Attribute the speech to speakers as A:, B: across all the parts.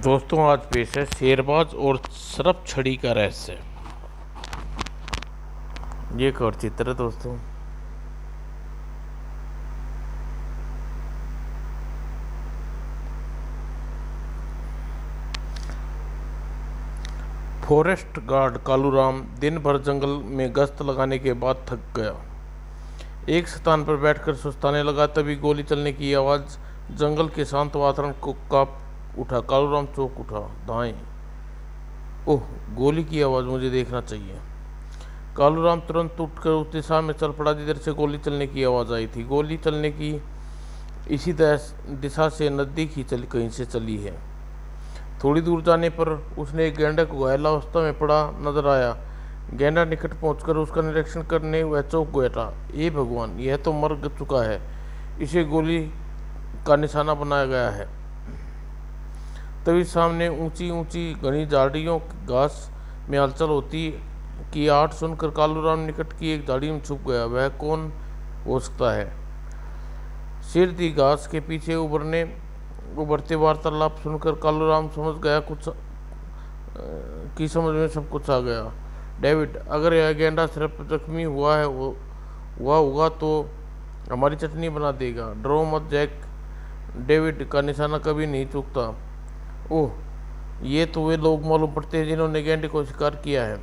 A: दोस्तों आज पेश है शेरबाज और सरप छड़ी का रहस्य। ये एक और चित्र है दोस्तों। फॉरेस्ट गार्ड कालूराम दिन भर जंगल में गश्त लगाने के बाद थक गया। एक स्थान पर बैठकर सुस्ताने लगा, तभी गोली चलने की आवाज़ जंगल के शांत वातावरण को कांप उठा। कालूराम चौंक उठा। दाएं। ओह, गोली की आवाज़, मुझे देखना चाहिए। कालूराम तुरंत उठकर उस दिशा में चल पड़ा जिधर से गोली चलने की आवाज़ आई थी। गोली चलने की इसी दिशा से नज़दीक ही कहीं से चली है। थोड़ी दूर जाने पर उसने एक गैंडा को घायल अवस्था में पड़ा नजर आया। गैंडा निकट पहुंचकर उसका निरीक्षण करने वह चौंक बैठा। ए भगवान, यह तो मर चुका है, इसे गोली का निशाना बनाया गया है। तभी सामने ऊंची ऊंची घनी झाड़ियों घास में हलचल होती की आहट सुनकर कालूराम निकट की एक झाड़ी में छुप गया। वह कौन हो सकता है? सिरदी घास के पीछे उभरते वार्तालाप सुनकर कालूराम समझ गया कि समझ में सब कुछ आ गया। डेविड, अगर यह गैंडा सिर्फ जख्मी हुआ होगा तो हमारी चटनी बना देगा। डरो मत जैक, डेविड का निशाना कभी नहीं चूकता। ओह, ये तो वे लोग मालूम पड़ते हैं जिन्होंने गैंडे को शिकार किया है।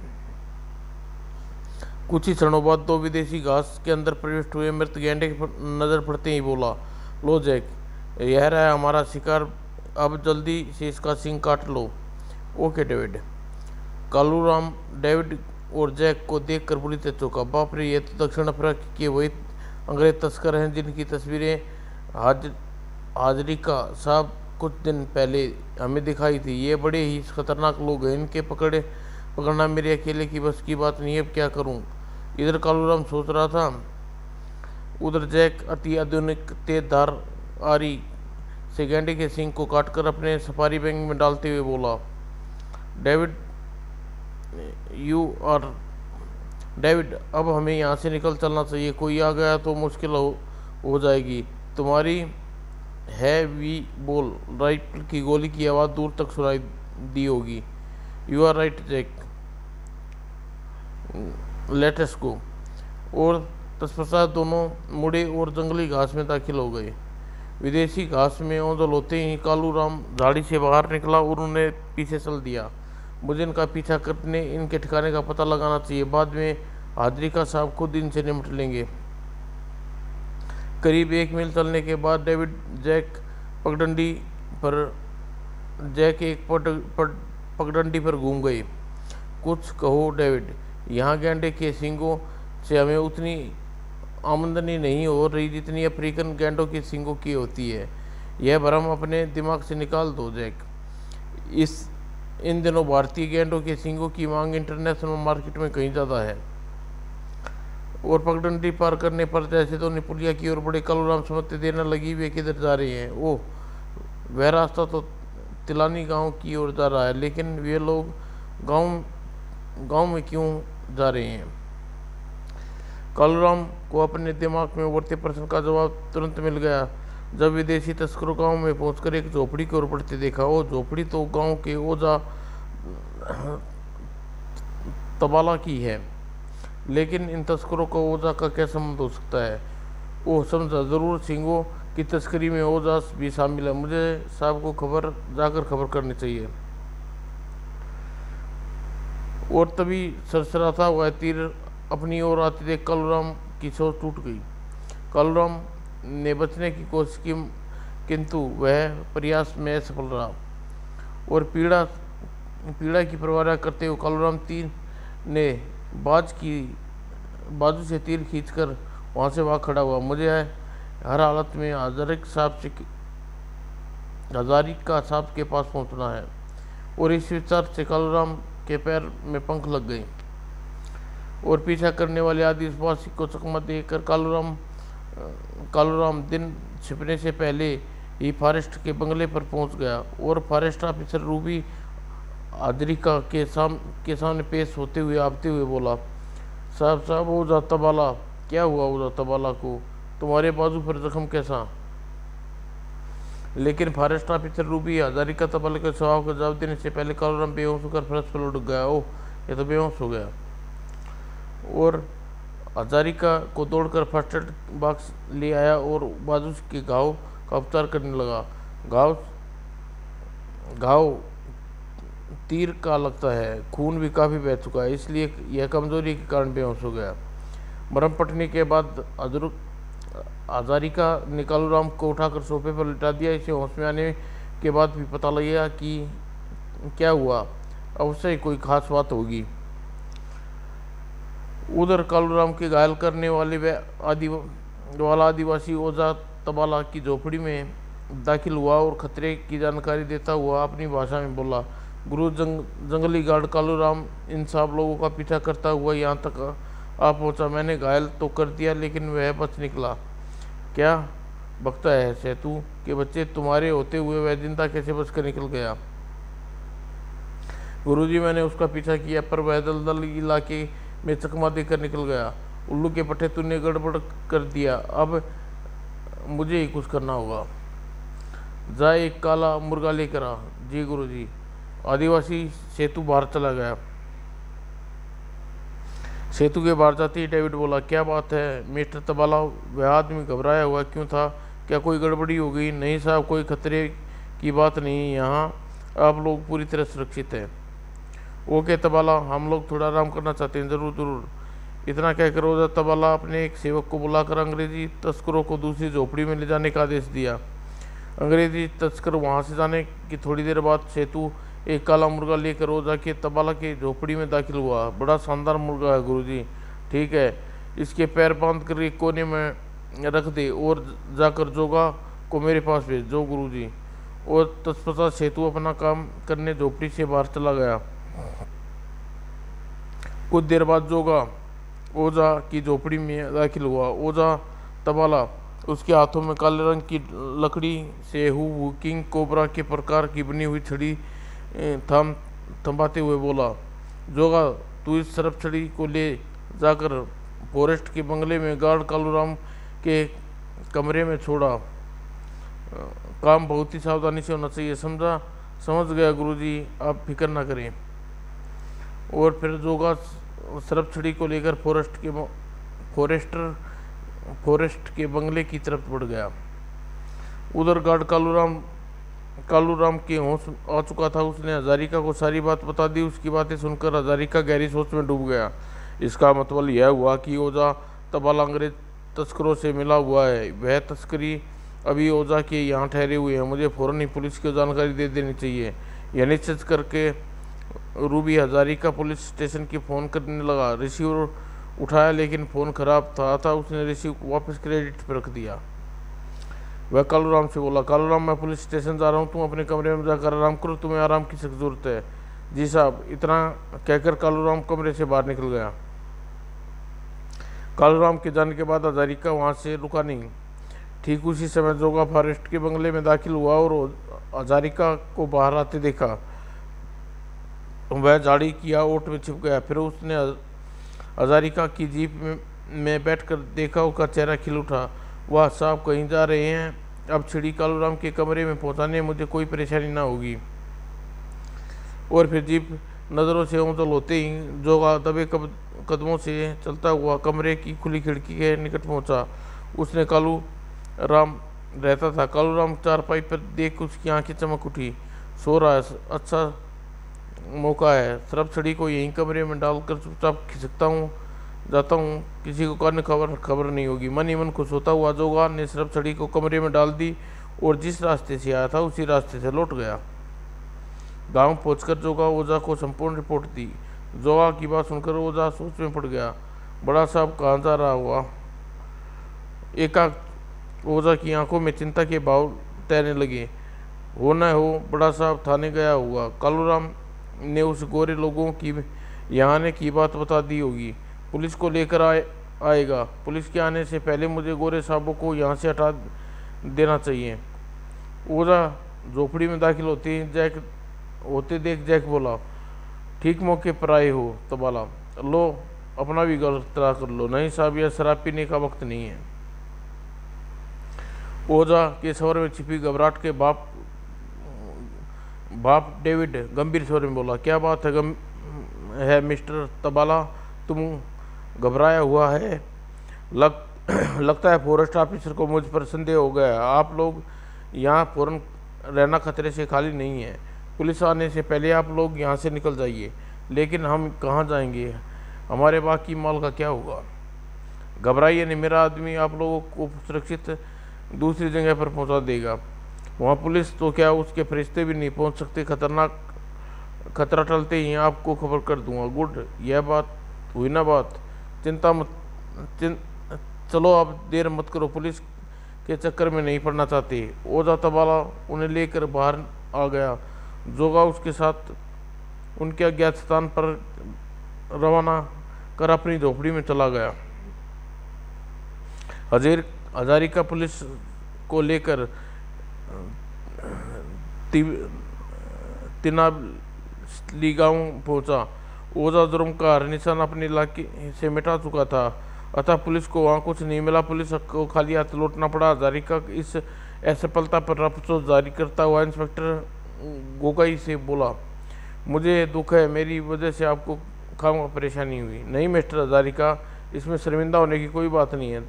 A: कुछ ही क्षणों बाद दो विदेशी घास के अंदर प्रविष्ट हुए। मृत गैंडे की नजर पड़ते ही बोला, लो जैक, यह रहा हमारा शिकार, अब जल्दी से इसका सींग काट लो। Okay David. कालूराम डेविड और जैक को देखकर बुरी तरह चौंका। बाप रे, ये तो दक्षिण अफ्रीका के वही अंग्रेज तस्कर हैं जिनकी तस्वीरें हाजरिका साहब कुछ दिन पहले हमें दिखाई थी। ये बड़े ही खतरनाक लोग हैं, इनके पकड़ना मेरे अकेले की बस की बात नहीं है। अब क्या करूं? इधर कालूराम सोच रहा था, उधर जैक अति आधुनिक तेजधार आरी से गैंडे के सींग को काटकर अपने सफारी बैग में डालते हुए बोला, डेविड, अब हमें यहाँ से निकल चलना चाहिए। कोई आ गया तो मुश्किल हो जाएगी। तुम्हारी है वी बोल राइफल की गोली की आवाज़ दूर तक सुनाई दी होगी। You are right Jack, latest go. और तत्पश्चात दोनों मुड़े और जंगली घास में दाखिल हो गए। विदेशी घास में ओंझल होते ही कालूराम झाड़ी से बाहर निकला और उन्हें पीछे चल दिया। मुझे इनका पीछा करने इनके ठिकाने का पता लगाना चाहिए, बाद में हाजरिका साहब खुद इनसे निपट लेंगे। करीब 1 मील चलने के बाद डेविड जैक एक पगडंडी पर घूम गए। कुछ कहो डेविड, यहाँ गैंडे के सींगों से हमें उतनी आमदनी नहीं हो रही जितनी अफ्रीकन गैंडों के सींगों की होती है। यह भ्रम अपने दिमाग से निकाल दो जैक। इन दिनों भारतीय गैंडों के सींगों की मांग इंटरनेशनल मार्केट में कहीं ज़्यादा है। और पगडंडी पार करने पर जैसे तो निपुलिया की ओर बड़े कालूराम समझते देने लगी, वे किधर जा रहे हैं? ओह, वह रास्ता तो तिलानी गांव की ओर जा रहा है, लेकिन वे लोग गांव में क्यों जा रहे हैं? कालूराम को अपने दिमाग में उभरते प्रश्न का जवाब तुरंत मिल गया जब विदेशी तस्करों गांव में पहुंचकर एक झोपड़ी की ओर बढ़ते देखा। वो झोपड़ी तो गांव के ओझा तबाला की है, लेकिन इन तस्करों का ओझा का क्या संबंध हो सकता है? ओह, समझा, जरूर सिंगों की तस्करी में ओझा भी शामिल है। मुझे साहब को जाकर खबर करनी चाहिए। और तभी सरसराता हुआ तीर अपनी ओर आते देख कालूराम की सोच टूट गई। कालूराम ने बचने की कोशिश की, किंतु वह प्रयास में असफल रहा। और पीड़ा की परवाह करते हुए कालूराम ने बाजू से तीर खींचकर वहाँ से खड़ा हुआ। मुझे हर हालत में हजारिका साहब के पास पहुँचना है। और इस विचार से कालूराम के पैर में पंख लग गए और पीछा करने वाले आदिवासी को चकमा देकर कालूराम दिन छिपने से पहले ही फॉरेस्ट के बंगले पर पहुंच गया। और फॉरेस्ट ऑफिसर रूबी हाजरिका के सामने पेश होते हुए आपते हुए बोला, साहब, ओझा तबाला, क्या हुआ? ओझा तबाला को तुम्हारे बाजू पर जख्म कैसा? लेकिन forest officer Ruby Hazarika tabla के स्वभाव का जवाब देने से पहले कालूराम बेहोश होकर फर्श पर लुढ़क गया। ओह, ये तो बेहोश हो गया। और हजारिका को दौड़कर फर्स्ट एड बॉक्स ले आया और बाजू के घाव का उपचार करने लगा। घाव तीर का लगता है, खून भी काफ़ी बह चुका है, इसलिए यह कमजोरी के कारण बेहोश हो गया। मरहम पटने के बाद हजारिका ने कालूराम को उठाकर सोफे पर लिटा दिया। इसे होश में आने के बाद भी पता लगेगा कि क्या हुआ, अवश्य ही कोई खास बात होगी। उधर कालूराम के घायल करने वाला आदिवासी ओझा तबाला की झोपड़ी में दाखिल हुआ और खतरे की जानकारी देता हुआ अपनी भाषा में बोला, गुरु जंगली गार्ड कालूराम इन सब लोगों का पीछा करता हुआ यहाँ तक आ पहुँचा। मैंने घायल तो कर दिया लेकिन वह बच निकला। क्या बकता है सेतु के बच्चे, तुम्हारे होते हुए वह जिंदा कैसे बचकर निकल गया? गुरुजी, मैंने उसका पीछा किया पर वह दलदल इलाके में चकमा देकर निकल गया। उल्लू के पट्टे, तूने गड़बड़ कर दिया, अब मुझे ही कुछ करना होगा। जा एक काला मुर्गा लेकर आ। जी गुरुजी। आदिवासी सेतु बाहर चला गया। सेतु के बाहर जाते ही डेविड बोला, क्या बात है मिस्टर तबाला, वह आदमी घबराया हुआ क्यों था? क्या कोई गड़बड़ी हो गई? नहीं साहब, कोई खतरे की बात नहीं, यहाँ आप लोग पूरी तरह सुरक्षित हैं। ओके तबाला, हम लोग थोड़ा आराम करना चाहते हैं। ज़रूर ज़रूर। इतना कहकर ओझा तबाला अपने एक सेवक को बुलाकर अंग्रेजी तस्करों को दूसरी झोपड़ी में ले जाने का आदेश दिया। अंग्रेजी तस्कर वहाँ से जाने की थोड़ी देर बाद सेतु एक काला मुर्गा लेकर ओझा के तबाला के झोपड़ी में दाखिल हुआ। बड़ा शानदार मुर्गा है गुरुजी। ठीक है, इसके पैर बांध कर एक कोने में रख दे और जाकर जोगा को मेरे पास भेज दो गुरुजी। और तत्पश्चात सेतु अपना काम करने झोपड़ी से बाहर चला गया। कुछ देर बाद जोगा ओझा की झोपड़ी में दाखिल हुआ। ओझा तबाला उसके हाथों में काले रंग की लकड़ी से किंग कोबरा के प्रकार की बनी हुई छड़ी थमाते हुए बोला, जोगा, तू इस सरफ छड़ी को ले जाकर फॉरेस्ट के बंगले में गार्ड कालूराम के कमरे में छोड़ा। काम बहुत ही सावधानी से होना चाहिए, समझा? समझ गया गुरुजी, आप फिक्र ना करें। और फिर जोगा सरफ छड़ी को लेकर फॉरेस्ट के बंगले की तरफ बढ़ गया। उधर गार्ड कालूराम के होश आ चुका था। उसने हजारिका को सारी बात बता दी। उसकी बातें सुनकर हजारिका गहरी सोच में डूब गया। इसका मतलब यह हुआ कि ओझा तबाला अंग्रेज तस्करों से मिला हुआ है। वह तस्करी अभी ओझा के यहाँ ठहरे हुए हैं। मुझे फौरन ही पुलिस को जानकारी दे देनी चाहिए। यह निश्चित करके रूबी हजारिका पुलिस स्टेशन की फ़ोन करने लगा। रिसीवर उठाया लेकिन फ़ोन खराब था। उसने रिसीव वापस क्रेडिट पर रख दिया। वह कालूराम से बोला, कालूराम, मैं पुलिस स्टेशन जा रहा हूँ, तुम अपने कमरे में जाकर आराम करो, तुम्हें आराम की सख्त जरूरत है। जी साहब। इतना कहकर कालूराम कमरे से बाहर निकल गया। कालूराम के जाने के बाद हजारिका वहाँ से रुका नहीं। ठीक उसी समय जोगा फॉरेस्ट के बंगले में दाखिल हुआ और हजारिका को बाहर आते देखा। वह झाड़ी की ओट में छिप गया। फिर उसने हजारिका की जीप में बैठकर देखा। उसका चेहरा खिल उठा। वाह साहब, कहीं जा रहे हैं? अब छिड़ी कालूराम के कमरे में पहुंचाने में मुझे कोई परेशानी ना होगी। और फिर जीप नज़रों से ओझल होते ही जोगा दबे कदमों से चलता हुआ कमरे की खुली खिड़की के निकट पहुंचा। उसने कालूराम रहता था। कालूराम चारपाई पर देख उसकी आंखें चमक उठी। सो रहा है, अच्छा मौका है। सरफ छड़ी को यहीं कमरे में डालकर चुपचाप खिसकता हूँ, जाता हूँ, किसी को कान खबर नहीं होगी। मन ही मन खुश होता हुआ जोगा ने सरफ छड़ी को कमरे में डाल दी और जिस रास्ते से आया था उसी रास्ते से लौट गया। गांव पहुंचकर जोगा ओझा को संपूर्ण रिपोर्ट दी। जोगा की बात सुनकर ओझा सोच में पड़ गया। बड़ा साहब कहाँ जा रहा हुआ? एकाएक ओझा की आंखों में चिंता के भाव तैरने लगे। हो न हो बड़ा साहब थाने गया हुआ। कालूराम ने उस गोरे लोगों की यहाँ आने की बात बता दी होगी। पुलिस को लेकर आएगा। पुलिस के आने से पहले मुझे गोरे साहबों को यहाँ से हटा देना चाहिए। ओझा झोपड़ी में दाखिल होते देख जैक बोला, ठीक मौके पर आए हो तबाला, लो अपना भी गलत तरह कर लो। नहीं साहब, यह शराब पीने का वक्त नहीं है। ओझा के स्वर में छिपी घबराहट के बाप डेविड गंभीर स्वर में बोला, क्या बात है मिस्टर तबाला, तुम घबराया हुआ है? लगता है फॉरेस्ट ऑफिसर को मुझ पर संदेह हो गया। आप लोग यहाँ फौरन रहना खतरे से खाली नहीं है। पुलिस आने से पहले आप लोग यहाँ से निकल जाइए। लेकिन हम कहाँ जाएंगे? हमारे बाकी माल का क्या होगा? घबराइए नहीं, मेरा आदमी आप लोगों को सुरक्षित दूसरी जगह पर पहुँचा देगा। वहाँ पुलिस तो क्या, उसके फरिश्ते भी नहीं पहुँच सकते। खतरा टलते ही आपको खबर कर दूंगा। गुड, यह बात हुई ना बात। चिंता मत चलो अब देर मत करो, पुलिस के चक्कर में नहीं पड़ना चाहते। ओझा तबाला उन्हें लेकर बाहर आ गया। जोगा उसके साथ उनके अज्ञात स्थान पर रवाना कर अपनी झोपड़ी में चला गया। हजारिका पुलिस को लेकर तिनाली गांव पहुंचा। ओझा जुर्म का हर निशान अपने इलाके से मिटा चुका था, अतः पुलिस को वहां कुछ नहीं मिला। पुलिस को खाली हाथ लौटना पड़ा। हजारिका इस असफलता पर अफसोस जारी करता हुआ इंस्पेक्टर गोगाई से बोला, मुझे दुख है, मेरी वजह से आपको खामखा परेशानी हुई। नहीं मिस्टर हजारिका, इसमें शर्मिंदा होने की कोई बात नहीं है।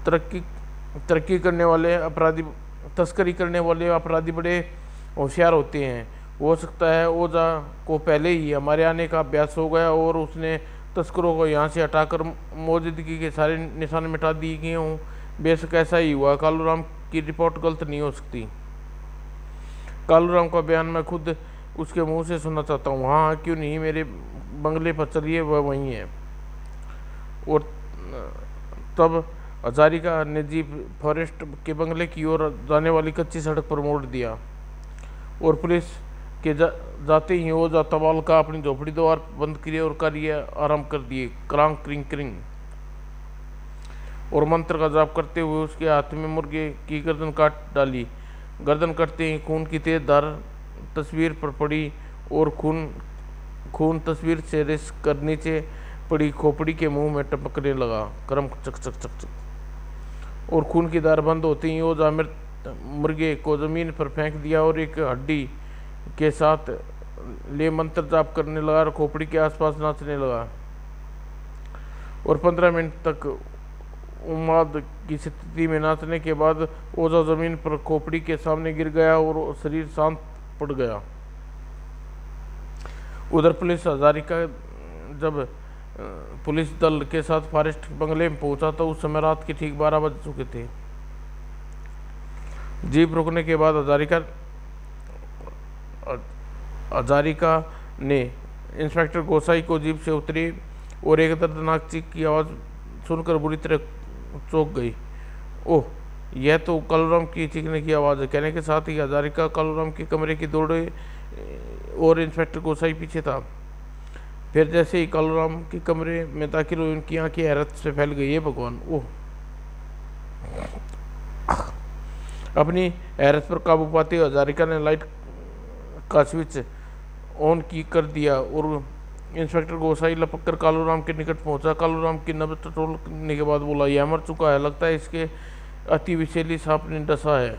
A: तरक्की करने वाले अपराधी, तस्करी करने वाले अपराधी बड़े होशियार होते हैं। हो सकता है ओझा को पहले ही हमारे आने का अभ्यास हो गया और उसने तस्करों को यहाँ से हटाकर मौजूदगी के सारे निशान मिटा दिए गए हों। बेशक ऐसा ही हुआ। कालूराम की रिपोर्ट गलत नहीं हो सकती। कालूराम का बयान मैं खुद उसके मुंह से सुनना चाहता हूँ। हाँ, क्यों नहीं, मेरे बंगले पर चलिए, वह वहीं है। और तब हजारिका ने जीप फॉरेस्ट के बंगले की ओर जाने वाली कच्ची सड़क पर मोड़ दिया और पुलिस के जाते ही ओझा तबाला अपनी झोपड़ी द्वार बंद किए और कार्य आरंभ कर दिए। क्रांग क्रिंग क्रिंग और मंत्र का जाप करते हुए उसके हाथ में मुर्गे की गर्दन काट डाली। गर्दन कटते ही खून की तेज धार तस्वीर पर पड़ी और खून तस्वीर से रिस कर नीचे पड़ी खोपड़ी के मुंह में टपकने लगा। करम चक चक चक चक और खून की धार बंद होते ही ओझा मृत मुर्गे को जमीन पर फेंक दिया और एक हड्डी के साथ ले मंत्र जाप करने लगा और खोपड़ी के आसपास नाचने लगा। और 15 मिनट तक उन्माद की स्थिति में नाचने के बाद ओझा जमीन पर खोपड़ी के सामने गिर गया और शरीर शांत पड़ गया। उधर पुलिस हजारिका जब पुलिस दल के साथ फॉरेस्ट बंगले में पहुंचा तो उस समय रात के ठीक 12 बज चुके थे। जीप रुकने के बाद हजारिका ने इंस्पेक्टर गोसाई को जीप से उतरी और एक दर्दनाक चीख की आवाज़ सुनकर बुरी तरह चौंक गई। ओह, यह तो कालूराम की चीखने की आवाज़ है। कहने के साथ ही हजारिका कालूराम के कमरे की दौड़े और इंस्पेक्टर गोसाई पीछे था। फिर जैसे ही कालूराम के कमरे में दाखिल हुई, उनकी आंखें हैरत से फैल गई। ये भगवान! ओह! अपनी हैरत पर काबू पाते हजारिका ने लाइट का स्विच ऑन की कर दिया और इंस्पेक्टर गोसाई लपक कर कालूराम के निकट पहुंचा। कालूराम की नब्ज टटोलने के बाद बोला, यह मर चुका है, लगता है इसके अति विषैली सांप ने डसा है।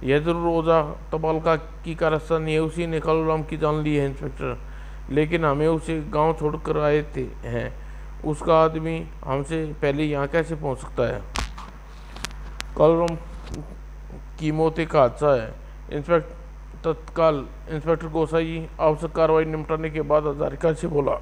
A: यह जरूर ओझा तबाला की कारस्तानी है, उसी ने कालूराम की जान ली है इंस्पेक्टर। लेकिन हमें उसे गांव छोड़कर आए हैं, उसका आदमी हमसे पहले यहाँ कैसे पहुँच सकता है? कालूराम की मौत एक हादसा है। तत्काल इंस्पेक्टर गोसाई आवश्यक कार्रवाई निपटाने के बाद हजारिका से बोला,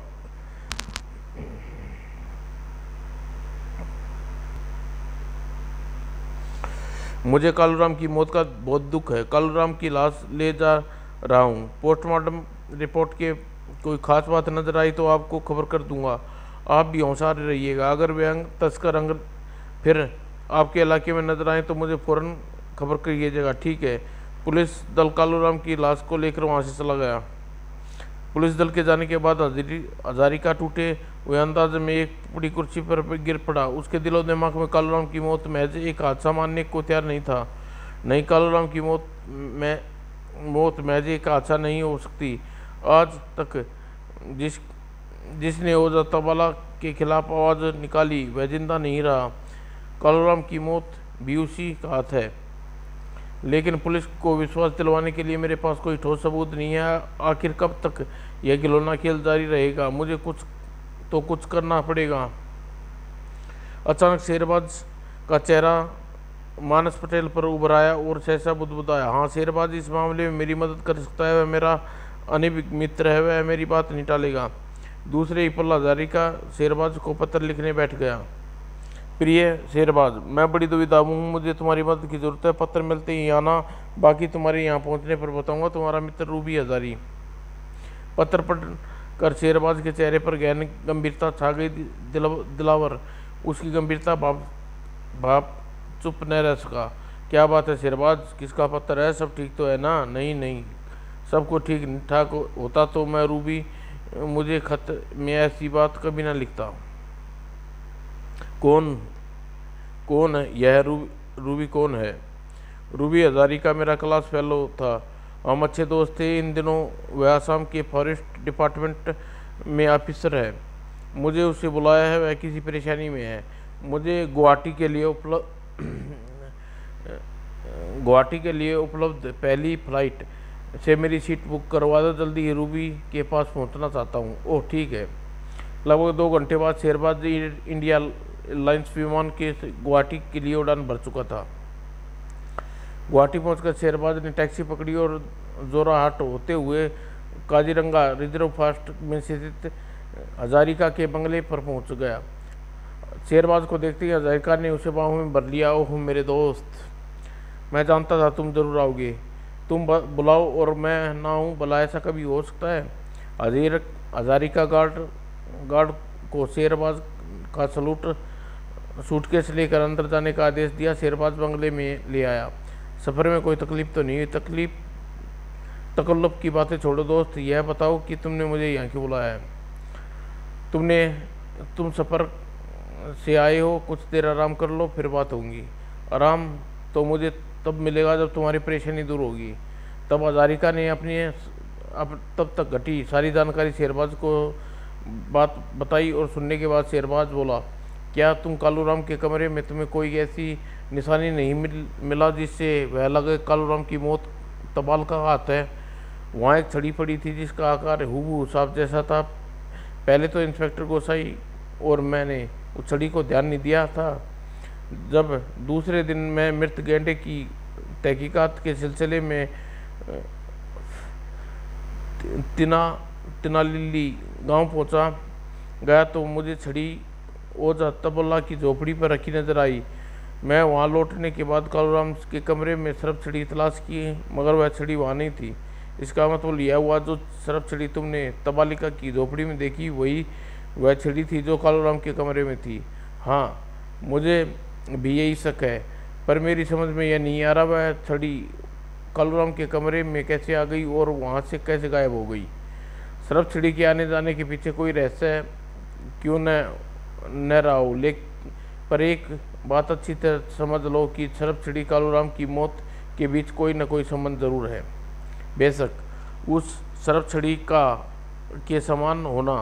A: मुझे कालूराम की मौत का बहुत दुख है। कालूराम की लाश ले जा रहा हूँ। पोस्टमार्टम रिपोर्ट के कोई खास बात नजर आई तो आपको खबर कर दूंगा। आप भी होशियार रहिएगा। अगर वे तस्कर अंग फिर आपके इलाके में नजर आए तो मुझे फौरन खबर करिएगा, ठीक है? पुलिस दल कालूराम की लाश को लेकर वहां से चला गया। पुलिस दल के जाने के बाद हजारिका टूटे हुए अंदाज में एक बड़ी कुर्सी पर गिर पड़ा। उसके दिलो दिमाग में कालूराम की मौत महज एक हादसा मानने को तैयार नहीं था। नहीं, कालूराम की मौत महज एक हादसा नहीं हो सकती। आज तक जिसने ओझा तबाला के खिलाफ आवाज़ निकाली वह जिंदा नहीं रहा। कालूराम की मौत भी उसी का हाथ है, लेकिन पुलिस को विश्वास दिलवाने के लिए मेरे पास कोई ठोस सबूत नहीं है। आखिर कब तक यह खिलौना खेल जारी रहेगा? मुझे कुछ करना पड़ेगा। अचानक शेरबाज का चेहरा मानस पटेल पर उभर आया और सहसा बुदबुदाया, हाँ शेरबाज इस मामले में मेरी मदद कर सकता है। वह मेरा अनिवार्य मित्र है, वह मेरी बात नहीं टालेगा। दूसरे ही पल हजारिका शेरबाज को पत्र लिखने बैठ गया। प्रिय शेरबाज, मैं बड़ी दुविधा हूँ, मुझे तुम्हारी मदद की जरूरत है। पत्र मिलते ही आना, बाकी तुम्हारे यहाँ पहुँचने पर बताऊँगा। तुम्हारा मित्र रूबी हजारी। पत्र पढ़ कर शेरबाज के चेहरे पर गहन गंभीरता छा गई। दिलावर उसकी गंभीरता भाप चुप न रह सका। क्या बात है शेरबाज, किसका पत्र है? सब ठीक तो है ना? नहीं नहीं, सब कुछ ठीक ठाक होता तो मैं रूबी मुझे खत में ऐसी बात कभी ना लिखता। कौन है यह रूबी कौन है? रूबी हजारिका मेरा क्लास फेलो था, हम अच्छे दोस्त थे। इन दिनों वह आसाम के फॉरेस्ट डिपार्टमेंट में ऑफिसर है। मुझे उससे बुलाया है, वह किसी परेशानी में है। मुझे गुवाहाटी के लिए उपलब्ध पहली फ्लाइट से मेरी सीट बुक करवा दो। जल्दी ही रूबी के पास पहुंचना चाहता हूं। ओह ठीक है। लगभग 2 घंटे बाद शेरबाज इंडिया एयरलाइंस विमान के गुवाहाटी के लिए उड़ान भर चुका था। गुवाहाटी पहुंचकर शेरबाज ने टैक्सी पकड़ी और जोराहाट होते हुए काजीरंगा रिजर्व फॉरेस्ट में स्थित हजारिका के बंगले पर पहुंच गया। शेरबाज को देखते ही हजारिका ने उसे बाहों में भर लिया। ओह मेरे दोस्त, मैं जानता था तुम जरूर आओगे। तुम बुलाओ और मैं ना हूँ भला, ऐसा कभी हो सकता है? हजारिका गार्ड को शेरबाज का सूटकेस लेकर अंदर जाने का आदेश दिया। शेरबाज बंगले में ले आया। सफ़र में कोई तकलीफ तो नहीं हुई? तकल्लुफ़ की बातें छोड़ो दोस्त, यह बताओ कि तुमने मुझे यहाँ क्यों बुलाया है? तुम सफ़र से आए हो, कुछ देर आराम कर लो, फिर बात होगी। आराम तो मुझे तब मिलेगा जब तुम्हारी परेशानी दूर होगी। तब हजारिका ने अब तब तक घटी सारी जानकारी शेरबाज को बात बताई और सुनने के बाद शेरबाज बोला, क्या तुम कालूराम के कमरे में तुम्हें कोई ऐसी निशानी नहीं मिला जिससे वह लगे कालूराम की मौत तबाल का हाथ है? वहाँ एक छड़ी पड़ी थी जिसका आकार हूबहू सांप जैसा था। पहले तो इंस्पेक्टर गोसाई और मैंने उस छड़ी को ध्यान नहीं दिया था। जब दूसरे दिन मैं मृत गैंडे की तहकीकात के सिलसिले में तिनालिल्ली गांव पहुंचा गया तो मुझे छड़ी ओझा तबला की झोपड़ी पर रखी नजर आई। मैं वहां लौटने के बाद कालूराम के कमरे में सरफ छड़ी तलाश की, मगर वह छड़ी वहां नहीं थी। इसका मतलब यह हुआ जो सरफ छड़ी तुमने तबालिका की झोपड़ी में देखी वह छड़ी थी जो कालूराम के कमरे में थी। हाँ, मुझे भी यही शक है, पर मेरी समझ में यह नहीं आ रहा वह छड़ी कालूराम के कमरे में कैसे आ गई और वहाँ से कैसे गायब हो गई। सरफ छड़ी के आने जाने के पीछे कोई रहस्य क्यों न रहा हो, पर एक बात अच्छी तरह समझ लो कि सरफ छड़ी कालूराम की मौत के बीच कोई न कोई संबंध जरूर है। बेशक उस सरफ छड़ी के समान होना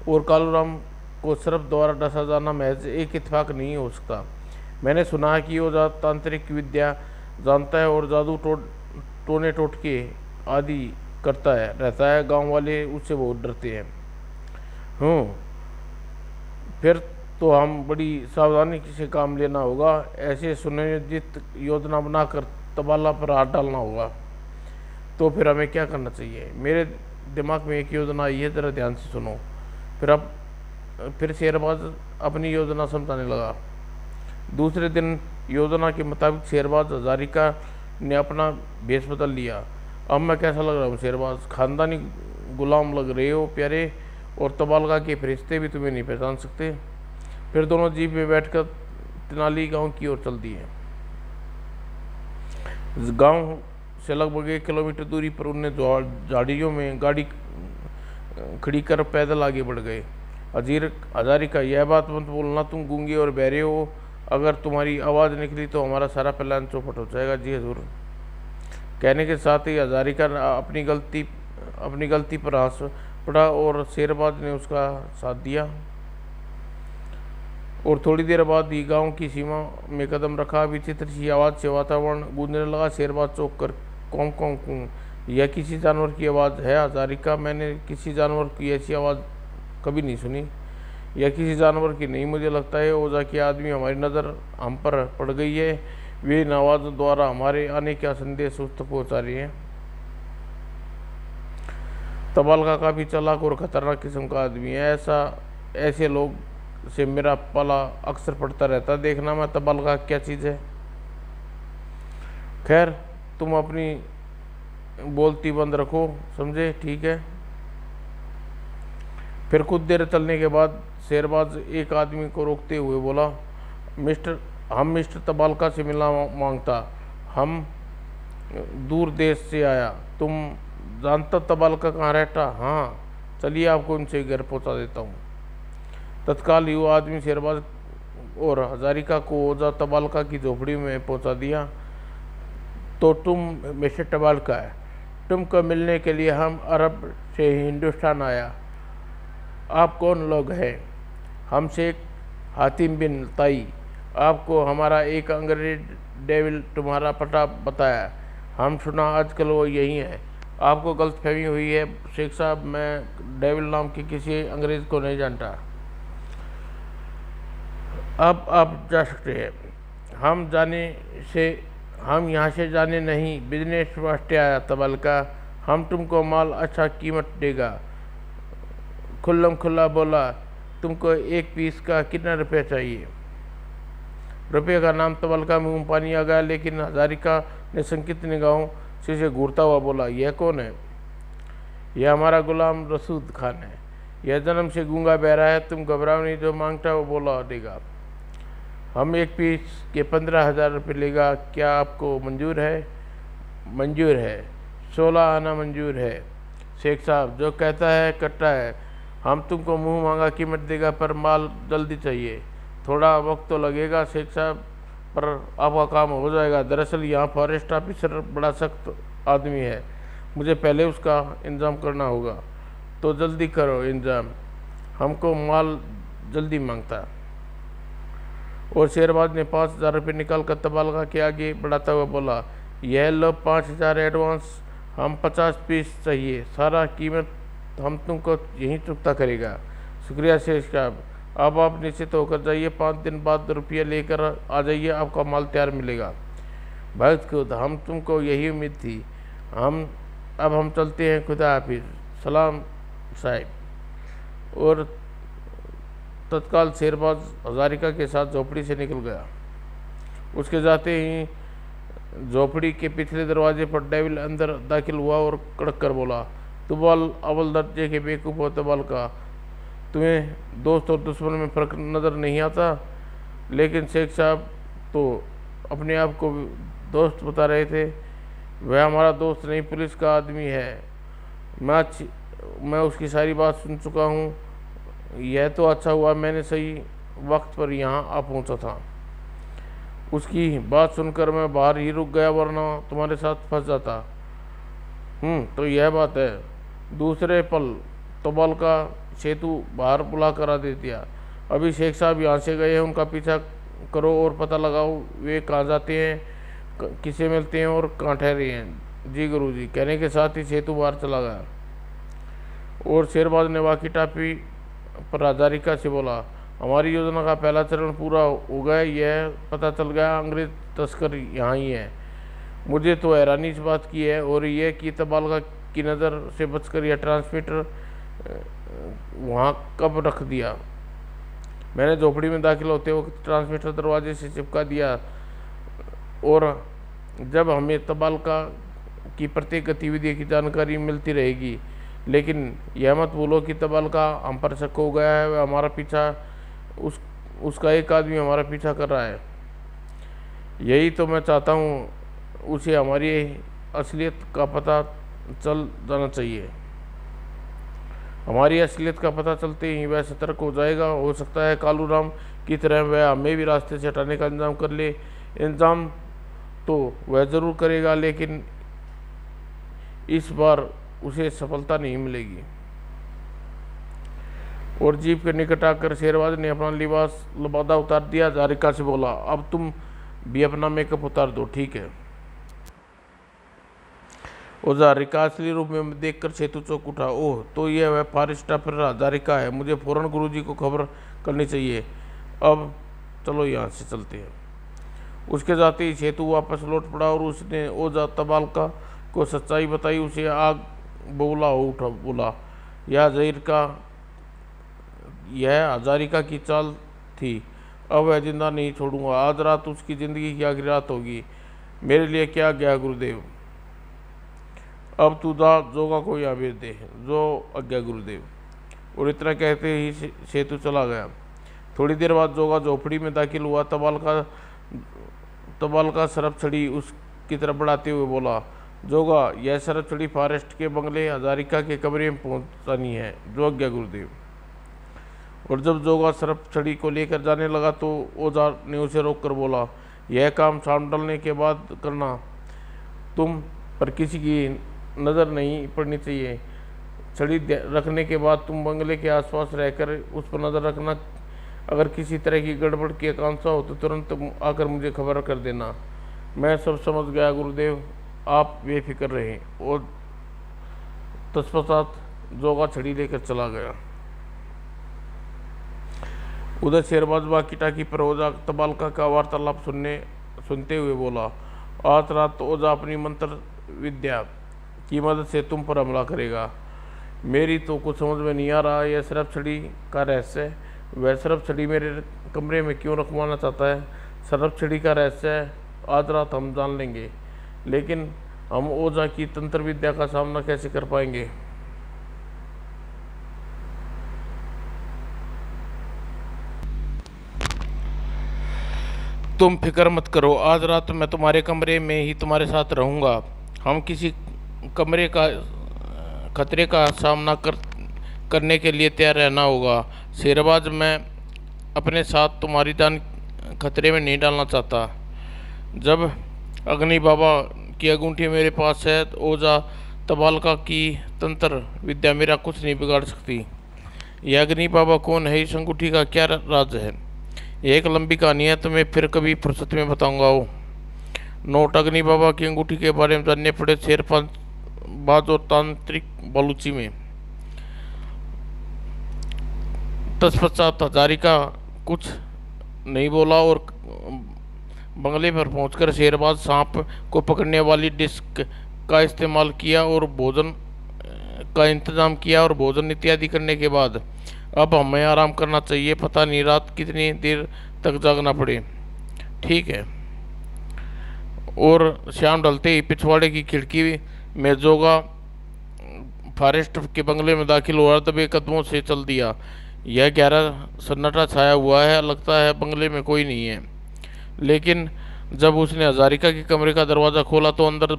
A: और कालूराम को सरफ द्वारा डसा जाना महज एक इत्तेफाक नहीं हो सकता। मैंने सुना है कि वो तांत्रिक विद्या जानता है और जादू टोने टोटके आदि करता रहता है। गांव वाले उससे बहुत डरते हैं। फिर तो हम बड़ी सावधानी से काम लेना होगा। ऐसे सुनियोजित योजना बनाकर तबाला पर हाथ डालना होगा। तो फिर हमें क्या करना चाहिए? मेरे दिमाग में एक योजना आई है, ज़रा ध्यान से सुनो। फिर शेरबाज अपनी योजना समझाने लगा। दूसरे दिन योजना के मुताबिक शेरबाज हजारिका ने अपना भेष बदल लिया। अब मैं कैसा लग रहा हूँ शेरबाज? खानदानी गुलाम लग रहे हो प्यारे, और तबालका के फरिश्ते भी तुम्हें नहीं पहचान सकते। फिर दोनों जीप में बैठकर तिनाली गांव की ओर चल दिए। गांव से लगभग 1 किलोमीटर दूरी पर उन्हें झाड़ियों में गाड़ी खड़ी कर पैदल आगे बढ़ गए। हजारिका, यह बात मत बोलना, तुम गूंगे और बहरे हो। अगर तुम्हारी आवाज़ निकली तो हमारा सारा प्लान चौपट हो जाएगा। जी हजूर। कहने के साथ ही हजारिका अपनी गलती पर पड़ा और शेरबाज ने उसका साथ दिया। और थोड़ी देर बाद ही गांव की सीमा में कदम रखा। विचित्र सी आवाज़ से वातावरण गूंजने लगा। शेरबाज चौंक कर कौं कौं कौं, यह किसी जानवर की आवाज़ है हजारिका? मैंने किसी जानवर की ऐसी आवाज़ कभी नहीं सुनी। यह किसी जानवर की नहीं, मुझे लगता है ओझा के आदमी हमारी नज़र हम पर पड़ गई है। वे इन आवाज़ों द्वारा हमारे आने का संदेश उस तक पहुँचा रही है। तबालका काफ़ी चालाक और ख़तरनाक किस्म का आदमी है। ऐसे लोग से मेरा पाला अक्सर पड़ता रहता। देखना मैं तबालका क्या चीज़ है। खैर, तुम अपनी बोलती बंद रखो, समझे? ठीक है। फिर कुछ देर चलने के बाद शेरबाज एक आदमी को रोकते हुए बोला, हम मिस्टर तबालका से मिलना मांगता। हम दूर देश से आया। तुम जानता तबालका कहाँ रहता? हाँ, चलिए आपको उनसे घर पहुँचा देता हूँ। तत्काल ही वो आदमी शेरबाज और हजारिका को ओझा तबालका की झोपड़ी में पहुँचा दिया। तो तुम मिस्टर तबालका है? तुमको मिलने के लिए हम अरब से हिंदुस्तान आया। आप कौन लोग हैं? हम शेख हातिम बिन ताई। आपको हमारा एक अंग्रेज डेविल तुम्हारा पता बताया। हम सुना आजकल वो यही है। आपको गलतफहमी हुई है शेख साहब, मैं डेविल नाम के किसी अंग्रेज़ को नहीं जानता। अब आप जा सकते हैं। हम यहाँ से जाने नहीं, बिजनेस वास्ते आया तबालका। हम तुमको माल अच्छा कीमत देगा। खुल्लम खुल्ला बोला, तुमको एक पीस का कितना रुपया चाहिए? रुपये का नाम तबालका मुँह में पानी आ गया, लेकिन हजारिका ने संकित निगाहों से उसे घूरता हुआ बोला, यह कौन है? यह हमारा गुलाम रसूद खान है। यह जन्म से गूंगा बहरा है। तुम घबराओ नहीं, जो मांगता वो बोला देगा। हम एक पीस के 15,000 रुपये लेगा। क्या आपको मंजूर है? मंजूर है। 16 आना मंजूर है। शेख साहब जो कहता है करता है। हम तुमको मुंह मांगा कीमत देगा, पर माल जल्दी चाहिए। थोड़ा वक्त तो लगेगा शेख साहब, पर आपका काम हो जाएगा। दरअसल यहाँ फॉरेस्ट ऑफिसर बड़ा सख्त आदमी है, मुझे पहले उसका इंतज़ाम करना होगा। तो जल्दी करो इंतज़ाम, हमको माल जल्दी मांगता। और शेरबाज ने 5,000 रुपये निकाल कर तबालका के आगे बढ़ाता हुआ बोला, यह लो 5,000 एडवांस। हम 50 पीस चाहिए। सारा कीमत हम तुमको यहीं चुकता करेगा। शुक्रिया शेख साहब, अब आप निश्चित होकर जाइए। 5 दिन बाद रुपया लेकर आ जाइए, आपका माल तैयार मिलेगा। बहुत खुद, हम तुमको यही उम्मीद थी। अब हम चलते हैं। खुदा हाफिज। सलाम साहिब। और तत्काल शेरबाज हजारिका के साथ झोपड़ी से निकल गया। उसके जाते ही झोपड़ी के पिछले दरवाजे पर डेविल अंदर दाखिल हुआ और कड़क कर बोला, तुम अव्वल दर्जे के बेवकूफ़ हो तबालका। तुम्हें दोस्त और दुश्मन में फ़र्क नज़र नहीं आता? लेकिन शेख साहब तो अपने आप को दोस्त बता रहे थे। वह हमारा दोस्त नहीं, पुलिस का आदमी है। मैं उसकी सारी बात सुन चुका हूँ। यह तो अच्छा हुआ मैंने सही वक्त पर यहाँ आ पहुँचा था। उसकी बात सुनकर मैं बाहर ही रुक गया, वरना तुम्हारे साथ फंस जाता। तो यह बात है। दूसरे पल तबालका सेतु बाहर बुला करा दे दिया। अभी शेख साहब यहाँ से गए हैं, उनका पीछा करो और पता लगाओ वे कहाँ जाते हैं, किसे मिलते हैं और कहाँ ठहरे हैं। जी गुरुजी, कहने के साथ ही सेतु बाहर चला गया। और शेरबाज ने वाकी टापी पर हजारिका से बोला, हमारी योजना का पहला चरण पूरा हो गया। यह पता चल गया अंग्रेज तस्कर यहाँ ही है। मुझे तो हैरानी इस बात की है और यह कि तबालका की नज़र से बचकर यह ट्रांसमीटर वहाँ कब रख दिया। मैंने झोपड़ी में दाखिल होते वक्त ट्रांसमीटर दरवाजे से चिपका दिया और जब हमें तबालका की प्रत्येक गतिविधि की जानकारी मिलती रहेगी। लेकिन यह मत भूलो कि तबालका हम पर शक हो गया है। वह हमारा पीछा उसका एक आदमी हमारा पीछा कर रहा है। यही तो मैं चाहता हूँ, उसे हमारी असलियत का पता चल जाना चाहिए। हमारी असलियत का पता चलते ही वह सतर्क हो जाएगा। हो सकता है कालू राम की तरह वह हमें भी रास्ते से हटाने का इंतजाम कर ले। इंतजाम तो वह ज़रूर करेगा, लेकिन इस बार उसे सफलता नहीं मिलेगी। और जीप के निकट आकर शेरबाज ने अपना लिबास लबादा उतार दिया। हजारिका से बोला, अब तुम भी अपना मेकअप उतार दो, ठीक है। हजारिका असली रूप में देखकर सेतु चौंक उठा। ओह, तो यह वह फॉरेस्टर हजारिका है। मुझे फौरन गुरुजी को खबर करनी चाहिए। अब चलो यहाँ से चलते हैं। उसके जाते ही सेतु वापस लौट पड़ा और उसने ओझा तबालका को सच्चाई बताई। उसे आग बोला हो उठा। बोला, यह हजारिका की चाल थी। अब वह जिंदा नहीं छोड़ूंगा। आज रात उसकी जिंदगी की आखिरी रात होगी। मेरे लिए क्या गया गुरुदेव। अब तू जोगा को यहाँ भेज दे। जो आज्ञा गुरुदेव। और इतना कहते ही सेतु चला गया। थोड़ी देर बाद जोगा झोपड़ी में दाखिल हुआ। तबालका सरफ छड़ी उसकी तरफ बढ़ाते हुए बोला, जोगा, यह सरफ छड़ी फॉरेस्ट के बंगले हजारिका के कमरे में पहुंचानी है। जो आज्ञा गुरुदेव। और जब जोगा सरफ छड़ी को लेकर जाने लगा तो ओझा ने उसे रोककर बोला, यह काम शाम ढलने के बाद करना। तुम पर किसी की नज़र नहीं पड़नी चाहिए। छड़ी रखने के बाद तुम बंगले के आसपास रहकर उस पर नज़र रखना। अगर किसी तरह की गड़बड़ की आकांक्षा हो तो तुरंत आकर मुझे खबर कर देना। मैं सब समझ गया गुरुदेव, आप बेफिक्र रहें। और तत्पश्चात जोगा छड़ी लेकर चला गया। उधर शेरबाज बाकी टाकी पर ओझा तबालका का वार्तालाप सुनते हुए बोला, आज रात ओझा अपनी मंत्र विद्या की मदद से तुम पर हमला करेगा। मेरी तो कुछ समझ में नहीं आ रहा। यह सरफ छड़ी का रहस्य, वह सरफ छड़ी मेरे कमरे में क्यों रखवाना चाहता है। सरफ छड़ी का रहस्य आज रात हम जान लेंगे, लेकिन हम ओझा की तंत्र विद्या का सामना कैसे कर पाएंगे। तुम फिक्र मत करो, आज रात मैं तुम्हारे कमरे में ही तुम्हारे साथ रहूँगा। हम किसी खतरे का सामना करने के लिए तैयार रहना होगा। शेरबाज, मैं अपने साथ तुम्हारी जान खतरे में नहीं डालना चाहता। जब अग्नि बाबा की अंगूठी मेरे पास है, ओझा तबालका की तंत्र विद्या मेरा कुछ नहीं बिगाड़ सकती। यह अग्नि बाबा कौन है, इस अंगूठी का क्या राज है, एक लंबी कहानी है, तुम्हें फिर कभी फुर्सत में बताऊंगा। नोट अग्नि बाबा की अंगूठी के बारे में जानने पड़े शेरबाज और तांत्रिक बलूची में। तत्पश्चात हजारिका कुछ नहीं बोला और बंगले पर पहुंचकर शेरबाज सांप को पकड़ने वाली डिस्क का इस्तेमाल किया और भोजन का इंतजाम किया। और भोजन इत्यादि करने के बाद अब हमें आराम करना चाहिए। पता नहीं रात कितनी देर तक जागना पड़े, ठीक है। और शाम ढलते ही पिछवाड़े की खिड़की में जोगा फॉरेस्ट के बंगले में दाखिल हुआ। दबे कदमों से चल दिया। यह गहरा सन्नाटा छाया हुआ है, लगता है बंगले में कोई नहीं है। लेकिन जब उसने हजारिका के कमरे का दरवाज़ा खोला तो अंदर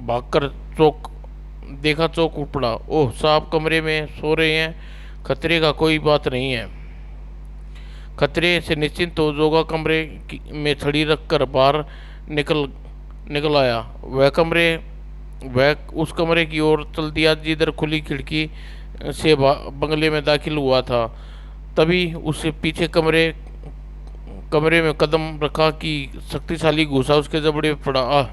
A: भागकर चौंक उठ पड़ा। ओह, साहब कमरे में सो रहे हैं। खतरे का कोई बात नहीं है। खतरे से निश्चिंत हो जोगा कमरे में छड़ी रखकर बाहर निकल आया। वह उस कमरे की ओर चल दिया जिधर खुली खिड़की से बंगले में दाखिल हुआ था। तभी उससे पीछे कमरे में कदम रखा कि शक्तिशाली घूसा उसके जबड़े पर पड़ा।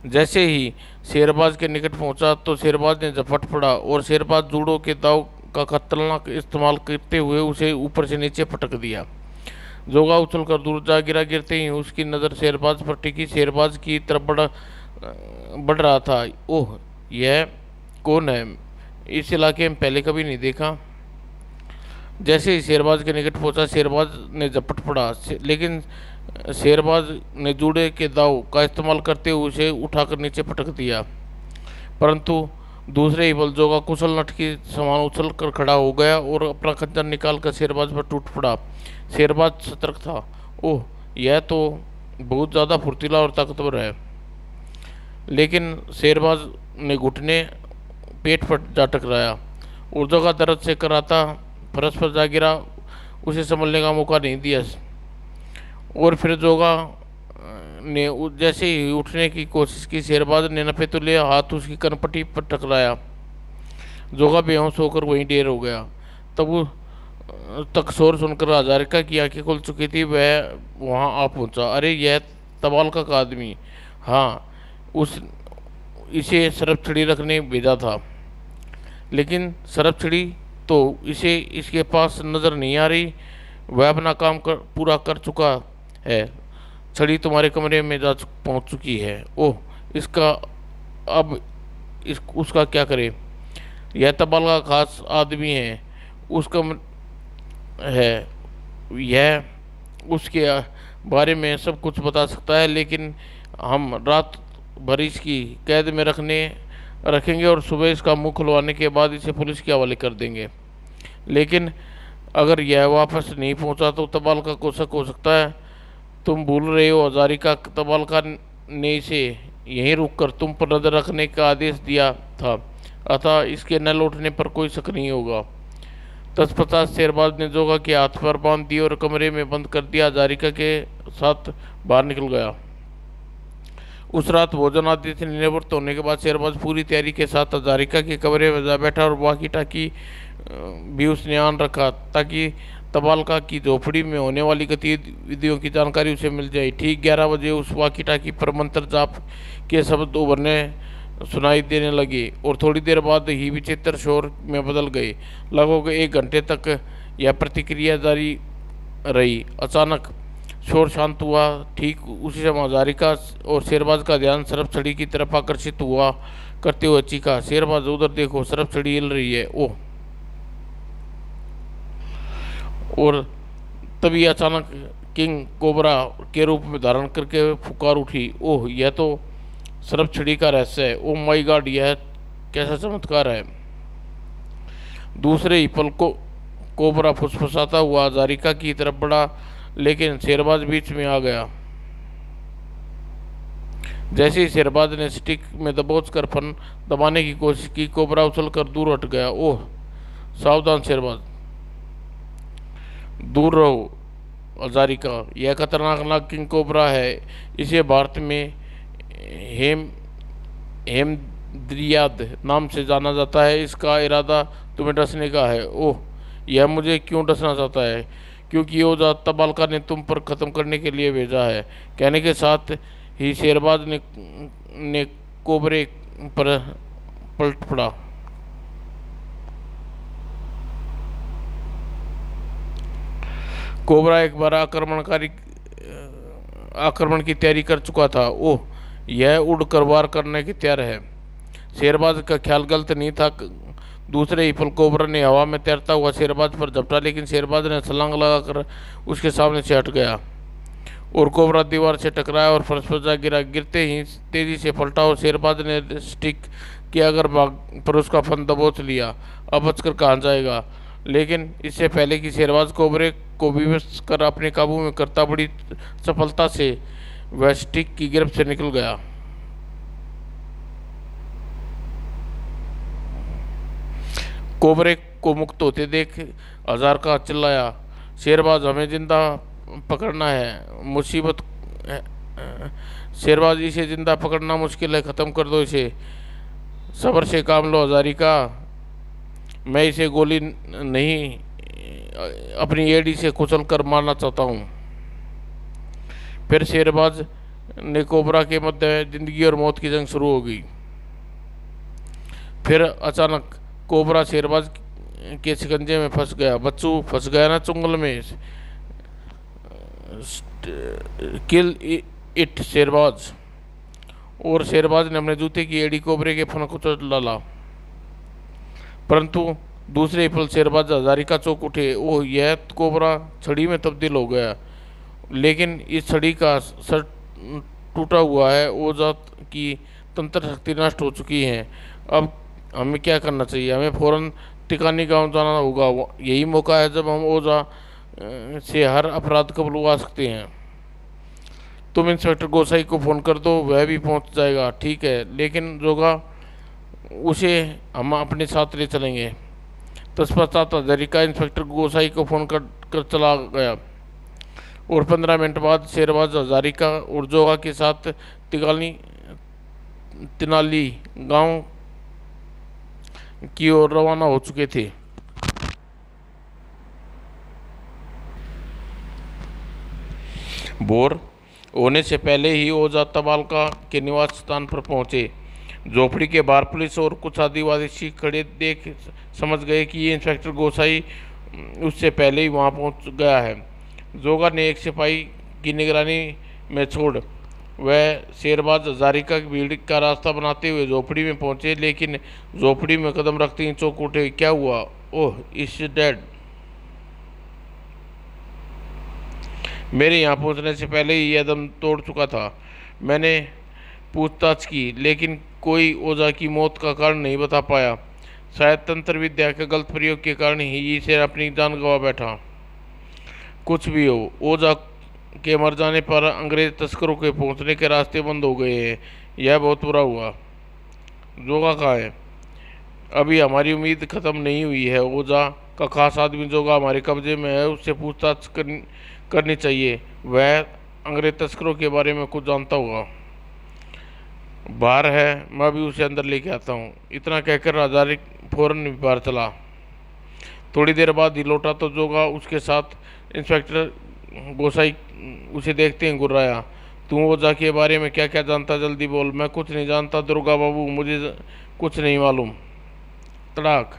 A: जैसे ही शेरबाज के निकट पहुंचा तो शेरबाज ने झपट पड़ा और शेरबाज जूडो के दाव का खतरनाक इस्तेमाल करते हुए उसे ऊपर से नीचे पटक दिया। जोगा उछलकर दूर जा गिरा। गिरते ही उसकी नज़र शेरबाज पर टिकी। शेरबाज की तरफ बढ़ रहा था। ओह, यह कौन है, इस इलाके में पहले कभी नहीं देखा। जैसे ही शेरबाज के निकट पहुंचा शेरबाज ने झपट पड़ा, लेकिन शेरबाज ने जूड़े के दाव का इस्तेमाल करते हुए उसे उठाकर नीचे पटक दिया। परंतु दूसरे ही बल जोगा कुशल नट की समान उछल कर खड़ा हो गया और अपना खंजर निकाल कर शेरबाज पर टूट पड़ा। शेरबाज सतर्क था। ओह, यह तो बहुत ज़्यादा फुर्तीला और ताकतवर है। लेकिन शेरबाज ने घुटने पेट पर जा टकराया और जोगा दर्द से कराता फरस पर जा गिरा। उसे संभलने का मौका नहीं दिया। और फिर जोगा ने जैसे ही उठने की कोशिश की, शेरबाज ने नफे तुले हाथ उसकी कनपट्टी पर टकराया। जोगा बेहोश होकर वहीं ढेर हो गया। तब वो तक शोर सुनकर हजारिका की आंखें खुल चुकी थी। वह वहां आ पहुंचा। अरे यह तबालका का आदमी। हाँ, उस इसे सरफ छड़ी रखने भेजा था, लेकिन सरफ छड़ी तो इसे इसके पास नजर नहीं आ रही। वह अपना काम पूरा कर चुका है। छड़ी तुम्हारे कमरे में पहुंच चुकी है। ओह, इसका अब उसका क्या करे? यह तबालका खास आदमी है। उसका है, यह उसके बारे में सब कुछ बता सकता है, लेकिन हम रात भर इसकी कैद में रखेंगे और सुबह इसका मुंह खुलवाने के बाद इसे पुलिस के हवाले कर देंगे। लेकिन अगर यह वापस नहीं पहुंचा तो तबालका को शक हो सकता है। तुम भूल रहे हो हजारिका, तबालका ने इसे यहीं रुककर तुम पर नजर रखने का आदेश दिया था, अतः इसके न लौटने पर कोई शक नहीं होगा। तत्पश्चात शेरबाज ने जोगा के हाथ पर बांध दिया और कमरे में बंद कर दिया। हजारिका के साथ बाहर निकल गया। उस रात भोजन आदि से निवृत्त होने के बाद शेरबाज पूरी तैयारी के साथ हजारिका के कमरे में जा बैठा और वाकी टाकी भी उसने आन रखा ताकि तबालका की झोपड़ी में होने वाली गतिविधियों की जानकारी उसे मिल जाए। ठीक 11 बजे उस वाकी टाकी पर मंत्र जाप के शब्द उभरने सुनाई देने लगे और थोड़ी देर बाद ही विचित्र शोर में बदल गए। लगभग 1 घंटे तक यह प्रतिक्रिया जारी रही। अचानक शोर शांत हुआ। ठीक उसी समय हजारिका और शेरबाज का ध्यान सरफ छड़ी की तरफ आकर्षित हुआ। करते हुए चीखा, शेरबाज उधर देखो, सरफ छड़ी हिल रही है। ओह! और तभी अचानक किंग कोबरा के रूप में धारण करके पुकार उठी, ओह, यह तो सरफ छड़ी का रहस्य है। ओह माय गॉड, यह कैसा चमत्कार है। दूसरे ही पल को कोबरा फुसफुसाता हुआ हजारिका की तरफ बढ़ा, लेकिन शेरबाज बीच में आ गया। जैसे ही शेरबाज ने स्टिक में दबोचकर फन दबाने की कोशिश की, कोबरा उछलकर दूर हट गया। ओह, सावधान शेरबाज, दूर रहो हजारिका, यह खतरनाक नाग किंग कोबरा है। इसे भारत में हेमद्रियाद नाम से जाना जाता है। इसका इरादा तुम्हें डसने का है। ओह, यह मुझे क्यों डसना चाहता है? क्योंकि योजा तबालका ने तुम पर ख़त्म करने के लिए भेजा है। कहने के साथ ही शेरबाज ने कोबरे पर पलट पड़ा। कोबरा एक बार आक्रमण की तैयारी कर चुका था। ओह, यह उड़कर वार करने की तैयार है। शेरबाज का ख्याल गलत नहीं था। दूसरे ही पल कोबरा ने हवा में तैरता हुआ शेरबाज पर झपटा, लेकिन शेरबाज ने छलांग लगाकर उसके सामने से हट गया और कोबरा दीवार से टकराया और फर्श पर जा गिरा। गिरते ही तेजी से पलटा और शेरबाज ने स्टिक के अगर भाग पर उसका फन दबोच लिया। अब बचकर कहाँ जाएगा? लेकिन इससे पहले कि शेरबाज कोबरे को विवश कर अपने काबू में करता, बड़ी सफलता से वह स्टिक की गिरफ्त से निकल गया। कोबरे को मुक्त होते देख हजारिका चिल्लाया, शेरबाज, हमें जिंदा पकड़ना है, मुसीबत शेरबाज, इसे जिंदा पकड़ना मुश्किल है, ख़त्म कर दो इसे, सब्र से काम लो हजारिका, मैं इसे गोली नहीं अपनी एड़ी से कुचल कर मारना चाहता हूँ। फिर शेरबाज ने कोबरा के मध्य जिंदगी और मौत की जंग शुरू हो गई। फिर अचानक कोबरा शेरबाज के शिकंजे में फंस गया। बच्चू, फंस गया ना चुंगल में। Kill it Sherbaz. और शेरबाज ने अपने जूते की एड़ी कोबरे के फन को चोट डाला। परंतु दूसरे पल शेरबाज हजारिका चौंक उठे। ओह, यह कोबरा छड़ी में तब्दील हो गया, लेकिन इस छड़ी का सर टूटा हुआ है। ओझा की तंत्र शक्ति नष्ट हो चुकी है। अब हमें क्या करना चाहिए? हमें फौरन टिकानी गांव जाना होगा। यही मौका है जब हम ओझा से हर अपराध को बुलवा सकते हैं। तुम इंस्पेक्टर गोसाई को फ़ोन कर दो, वह भी पहुंच जाएगा। ठीक है, लेकिन जोगा उसे हम अपने साथ ले चलेंगे। तत्पश्चात हजारिका इंस्पेक्टर गोसाई को फ़ोन कर चला गया और 15 मिनट बाद शेरबाज हजारिका और जोगा के साथ तिनाली गांव की ओर रवाना हो चुके थे। भोर होने से पहले ही ओझा तबालका के निवास स्थान पर पहुंचे। झोपड़ी के बाहर पुलिस और कुछ आदिवासी खड़े देख समझ गए कि ये इंस्पेक्टर गोसाई उससे पहले ही वहां पहुंच गया है। जोगा ने एक सिपाही की निगरानी में छोड़ वह शेरबाज हजारिका की भीड़ का रास्ता बनाते हुए झोपड़ी में पहुंचे, लेकिन झोपड़ी में कदम रखते ही चौंक उठे। क्या हुआ? ओह, इज डेड। मेरे यहाँ पहुंचने से पहले ही यह दम तोड़ चुका था। मैंने पूछताछ की, लेकिन कोई ओझा की मौत का कारण नहीं बता पाया। शायद तंत्र विद्या के गलत प्रयोग के कारण ही ये शेर अपनी जान गंवा बैठा। कुछ भी हो, ओझा के मर जाने पर अंग्रेज तस्करों के पहुंचने के रास्ते बंद हो गए हैं। यह बहुत बुरा हुआ। जोगा कहाँ है? अभी हमारी उम्मीद खत्म नहीं हुई है। ओझा का खास आदमी जोगा हमारे कब्जे में है, उससे पूछताछ करनी चाहिए। वह अंग्रेज तस्करों के बारे में कुछ जानता होगा। बाहर है, मैं भी उसे अंदर लेके आता हूँ। इतना कहकर हजारी फौरन बाहर चला। थोड़ी देर बाद ही लौटा तो जोगा उसके साथ। इंस्पेक्टर गोसाई उसे देखते ही गुर्राया। तू ओझा के बारे में क्या क्या जानता, जल्दी बोल। मैं कुछ नहीं जानता दुर्गा बाबू, मुझे कुछ नहीं मालूम। तड़ाक,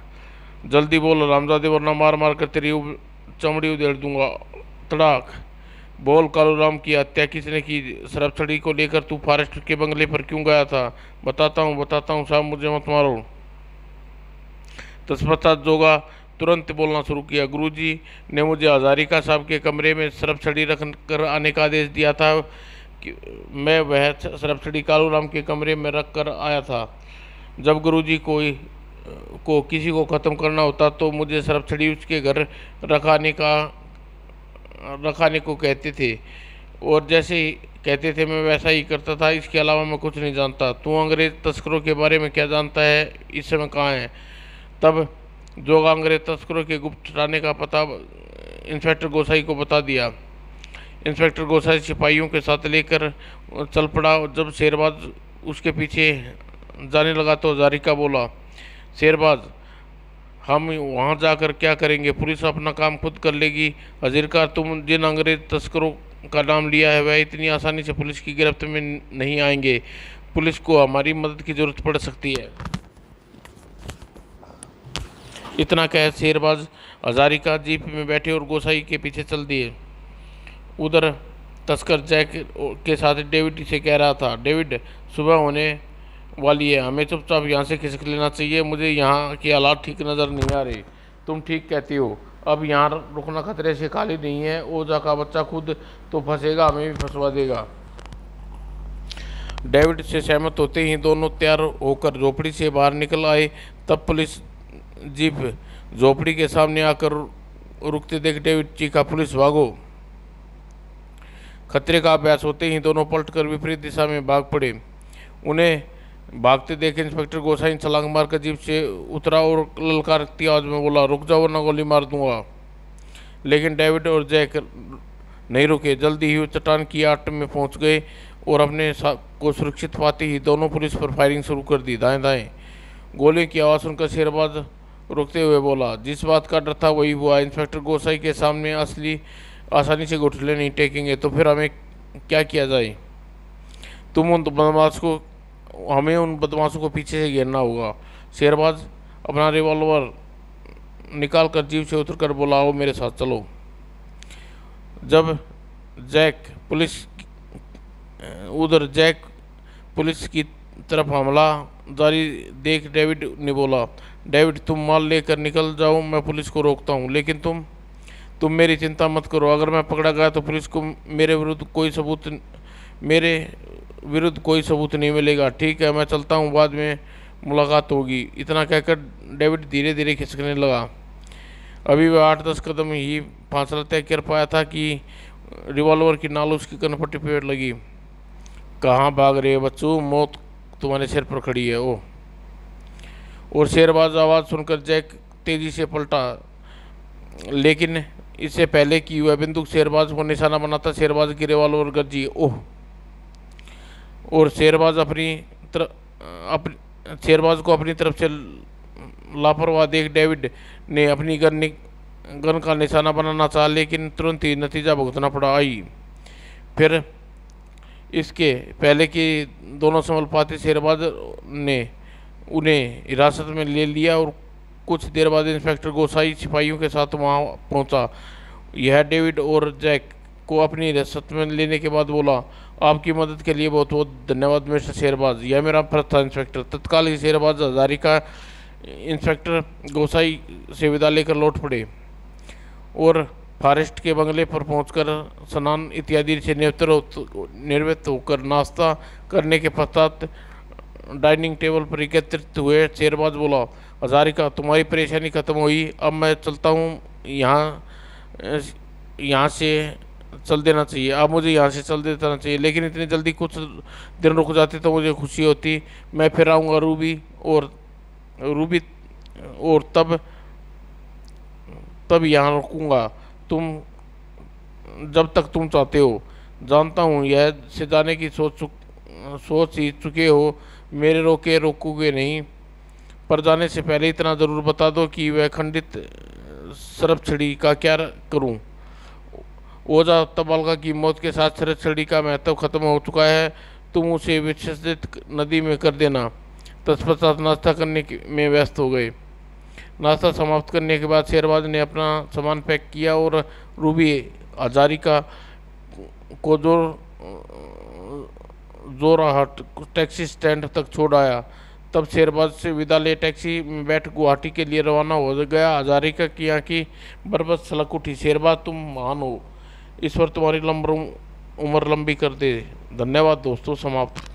A: जल्दी बोल रामजादे, वरना मार मार कर तेरी चमड़ी उधेड़ दूंगा। तड़ाक, बोल कालूराम की हत्या किसने की? सरपछड़ी को लेकर तू फॉरेस्ट के बंगले पर क्यों गया था? बताता हूँ साहब, मुझे मत मारो। तत्पश्चात जोगा तुरंत बोलना शुरू किया। गुरुजी ने मुझे हजारिका साहब के कमरे में सरपछड़ी रख कर आने का आदेश दिया था कि मैं वह सरपछड़ी कालूराम के कमरे में रख कर आया था। जब गुरुजी को किसी को ख़त्म करना होता तो मुझे सरपछड़ी उसके घर रखाने को कहते थे, और जैसे ही कहते थे मैं वैसा ही करता था। इसके अलावा मैं कुछ नहीं जानता। तू अंग्रेज तस्करों के बारे में क्या जानता है? इस समय कहाँ है? तब जोगा अंग्रेज तस्करों के गुप्त ठिकाने का पता इंस्पेक्टर गोसाई को बता दिया। इंस्पेक्टर गोसाई सिपाहियों के साथ लेकर चल पड़ा। जब शेरबाज उसके पीछे जाने लगा तो हजारिका बोला, शेरबाज, हम वहाँ जाकर क्या करेंगे? पुलिस अपना काम खुद कर लेगी। हजीरकार, तुम जिन अंग्रेज तस्करों का नाम लिया है वह इतनी आसानी से पुलिस की गिरफ्त में नहीं आएंगे। पुलिस को हमारी मदद की जरूरत पड़ सकती है। इतना कह शेरबाज हजारिका जीप में बैठे और गोसाई के पीछे चल दिए। उधर तस्कर जैक के साथ डेविड से कह रहा था, डेविड, सुबह होने वाली है, हमें चुपचाप यहाँ से खिसक लेना चाहिए। मुझे यहाँ के हालात ठीक नज़र नहीं आ रहे। तुम ठीक कहती हो, अब यहाँ रुकना खतरे से खाली नहीं है। ओझा का बच्चा खुद तो फंसेगा, हमें भी फंसवा देगा। डेविड से सहमत होते ही दोनों तैयार होकर झोपड़ी से बाहर निकल आए। तब पुलिस जीप झोपड़ी के सामने आकर रुकते देख डेविड चीखा, पुलिस भागो। खतरे का अभ्यास होते ही दोनों पलटकर विपरीत दिशा में भाग पड़े। उन्हें भागते देख इंस्पेक्टर गोसाई छलांग मारकर जीप से उतरा और ललकारती आवाज में बोला, रुक जाओ वरना गोली मार दूंगा। लेकिन डेविड और जैक नहीं रुके। जल्दी ही वो चट्टान की आट में पहुंच गए और अपने को सुरक्षित पाते ही दोनों पुलिस पर फायरिंग शुरू कर दी। दाएं दाएं गोली की आवाज़ सुनकर शेरबाज रुकते हुए बोला, जिस बात का डर था वही हुआ। इंस्पेक्टर गोसाई के सामने आसानी से घुटले नहीं टेकेंगे, तो फिर हमें क्या किया जाए? हमें उन बदमाशों को पीछे से घेरना होगा। शेरबाज अपना रिवॉल्वर निकाल कर जीप से उतरकर बोला, आओ मेरे साथ चलो। जब जैक पुलिस की तरफ हमला जारी देख डेविड ने बोला, डेविड, तुम माल लेकर निकल जाओ, मैं पुलिस को रोकता हूँ। लेकिन तुम मेरी चिंता मत करो। अगर मैं पकड़ा गया तो पुलिस को मेरे विरुद्ध कोई सबूत नहीं मिलेगा। ठीक है, मैं चलता हूँ, बाद में मुलाकात होगी। इतना कहकर डेविड धीरे धीरे खिसकने लगा। अभी वह 8-10 कदम ही फासला तय कर पाया था कि रिवॉल्वर की नाल उसकी कनपट्टी पे लगी। कहाँ भाग रहे बच्चों, मौत तुम्हारे सिर पर खड़ी है। ओह! और शेरबाज आवाज़ सुनकर जैक तेजी से पलटा, लेकिन इससे पहले कि वह बंदूक शेरबाज को निशाना बनाता, शेरबाज की रिवॉल्वर गरजी। ओह! और शेरबाज को अपनी तरफ से लापरवाह देख डेविड ने अपनी गन का निशाना बनाना चाहा, लेकिन तुरंत ही नतीजा भुगतना पड़ा। आई फिर इसके पहले कि दोनों संभल पाते, शेरबाज ने उन्हें हिरासत में ले लिया और कुछ देर बाद इंस्पेक्टर गोसाई सिपाहियों के साथ वहां पहुंचा। यह डेविड और जैक को अपनी हिरासत में लेने के बाद बोला, आपकी मदद के लिए बहुत बहुत धन्यवाद मिस्टर शेरबाज, यह मेरा फर्ज था इंस्पेक्टर। तत्काल ही शेरबाज हजारिका इंस्पेक्टर गोसाई से विदा लेकर लौट पड़े और फॉरेस्ट के बंगले पर पहुंचकर स्नान इत्यादि से निवृत्त होकर नाश्ता करने के पश्चात डाइनिंग टेबल पर एकत्रित हुए। शेरबाज बोला, हजारिका तुम्हारी परेशानी खत्म हुई, अब मैं चलता हूँ, यहाँ से चल देना चाहिए, अब मुझे यहाँ से चल देना चाहिए, लेकिन इतनी जल्दी कुछ दिन रुक जाते तो मुझे खुशी होती। मैं फिर आऊँगा रूबी और तब यहाँ रुकूंगा, तुम जब तक तुम चाहते हो। जानता हूँ यह से जाने की सोच ही चुके हो, मेरे रोकोगे नहीं, पर जाने से पहले इतना ज़रूर बता दो कि वह खंडित सरप छड़ी का क्या करूं। ओझा तबालका की मौत के साथ सरप छड़ी का महत्व खत्म हो चुका है, तुम उसे विसर्जित नदी में कर देना। तत्पश्चात नाश्ता करने में व्यस्त हो गए। नाश्ता समाप्त करने के बाद शेरबाज ने अपना सामान पैक किया और रूबी हजारिका को जोराहट टैक्सी स्टैंड तक छोड़ आया। तब शेरबाज से विदा ले टैक्सी में बैठ गुवाहाटी के लिए रवाना हो गया। हजारिका की आंखें बरबस छलक उठी। शेरबाज तुम महान हो, ईश्वर तुम्हारी उम्र लंबी कर दे। धन्यवाद दोस्तों। समाप्त।